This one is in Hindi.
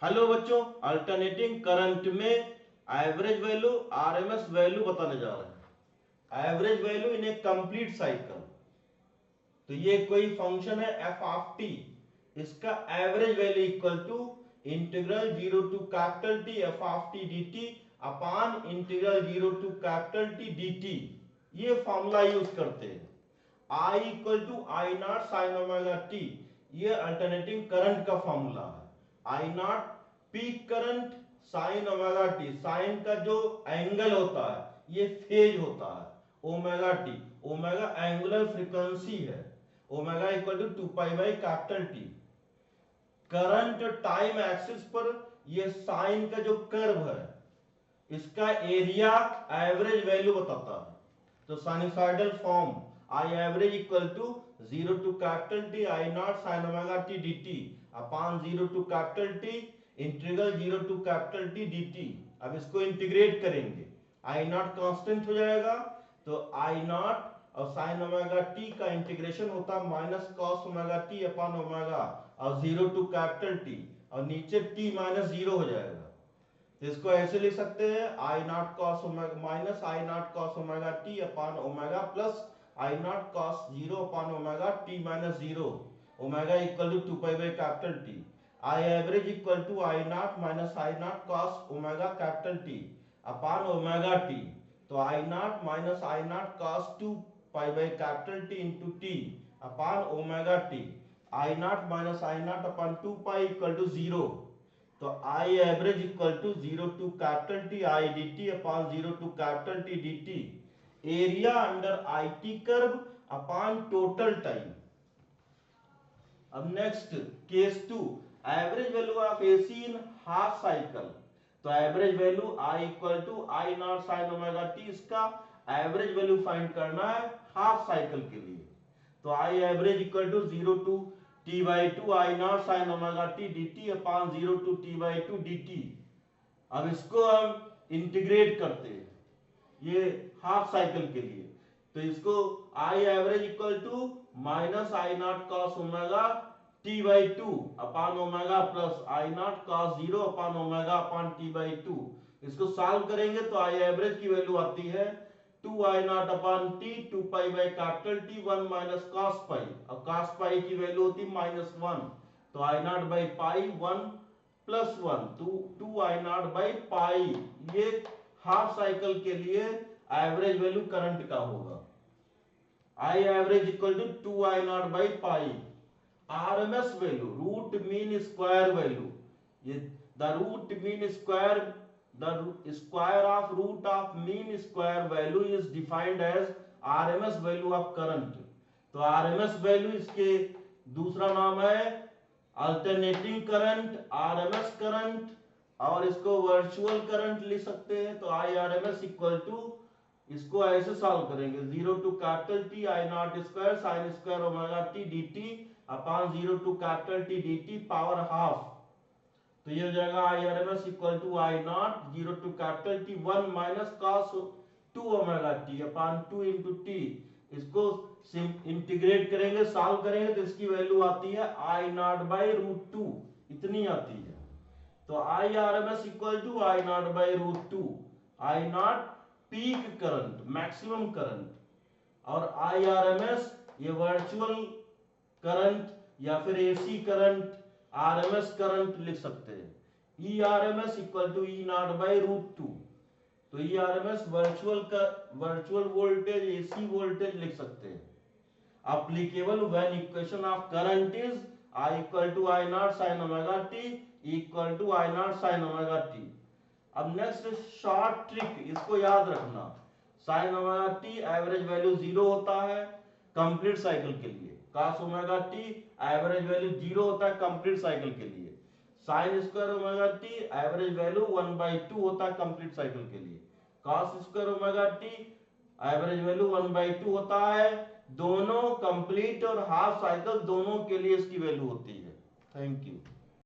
हेलो बच्चों, अल्टरनेटिंग करंट में एवरेज वैल्यू आरएमएस वैल्यू बताने जा रहे हैं। Average value in a complete cycle. तो ये कोई फंक्शन है एफ ऑफ टी, इसका average value equal to integral 0 to capital T F of T D T upon integral 0 to capital T D T. ये फॉर्मूला यूज करते हैं। I equal to I not sine omega T, ये अल्टरनेटिंग करंट का फॉर्मूला है। आई not peak current sine omega T, sine का जो एंगल होता है ये फेज होता है। Omega T, omega angular frequency है। Omega equal to 2 pi by capital T. Current time axis पर ये साइन का जो कर्व है इसका एरिया एवरेज वैल्यू बताता है। तो sinusoidal form I average equal to 0 to capital T I not sine omega T D T upon 0 to capital T integral 0 to capital T D T. अब इसको इंटीग्रेट करेंगे, आई नॉट कांस्टेंट हो जाएगा, तो आई नॉट और साइन ओमेगा टी का इंटीग्रेशन होता है minus cos omega T upon omega और 0 टू कैपिटल टी और नीचे टी माइनस 0 हो जाएगा। तो इसको ऐसे लिख सकते हैं I naught cos omega minus I naught cos omega T upon omega plus I naught cos 0 upon omega T minus 0। Omega equal to 2 pi by capital T. I average equal to I naught minus I naught cos omega capital T upon omega T. तो I naught minus I naught cos 2 pi by capital T into T upon omega T. I naught minus I naught upon 2 pi equal to 0। तो I average equal to 0 to capital T I D T upon 0 to capital T D T. Area under I T curve upon total time. अब next case 2, average value of AC in half cycle. तो average value I equal to I not sine omega T, इसका एवरेज वैल्यू फाइंड करना है हाफ साइकिल के लिए। तो I average equal to 0 to T by two I not sine omega T D T upon 0 to T by two D T. अब इसको हम इंटीग्रेट करते हैं ये हाफ साइकिल के लिए। तो इसको I average equal to minus I naught cos omega T by two upon omega plus I naught cos 0 upon omega upon T by two. इसको सॉल्व करेंगे तो आई एवरेज की वैल्यू आती है 2 I naught upon T 2 pi by capital T 1 minus cos pi, और कॉस पाई की वैल्यू होती है -1। तो I not by pi 1 plus 1 2 I not by पाई। ये हाफ साइकिल के लिए एवरेज वैल्यू करंट का होगा। I average equal to 2 I not by pi. RMS value root mean square value, ये the root mean square the square of root of mean square value is defined as RMS value of current। तो RMS वैल्यू इसके दूसरा नाम है अल्टरनेटिंग करंट, RMS करंट, और इसको वर्चुअल करंट लिख सकते हैं। तो IRMS इक्वल टू, इसको ऐसे सॉल्व करेंगे 0 to capital T I not square sine square omega T D T upon 0 to capital T D T power half. तो ये हो जाएगा I R M S equal to I not 0 to capital T 1 minus cos 2 omega T upon 2 into T. इसको इंटीग्रेट करेंगे, सॉल्व करेंगे तो इसकी वैल्यू आती है आई नॉट बाई रूट 2, इतनी आती है। तो I R M S equal to I not by root 2। I not peak current, maximum current, और आई आर एम एस ये वर्चुअल करंट या फिर एसी करंट आरएमएस करंट लिख सकते हैं। E R M S equal to E not by root 2। तो E R M S virtual voltage AC voltage लिख सकते हैं। applicable when equation of current is I equal to I naught sin omega t equal to I naught sin omega t। अब नेक्स्ट शॉर्ट ट्रिक, इसको याद रखना, sin omega t average value 0 होता है कंप्लीट साइकिल के लिए, cos omega t average value 0 होता है कंप्लीट साइकिल के लिए, sin square omega t average value 1/2 होता है कंप्लीट साइकिल के लिए, cos square omega t average value 1/2 होता है। दोनों कंप्लीट और हाफ साइकिल दोनों के लिए इसकी वैल्यू होती है। Thank you.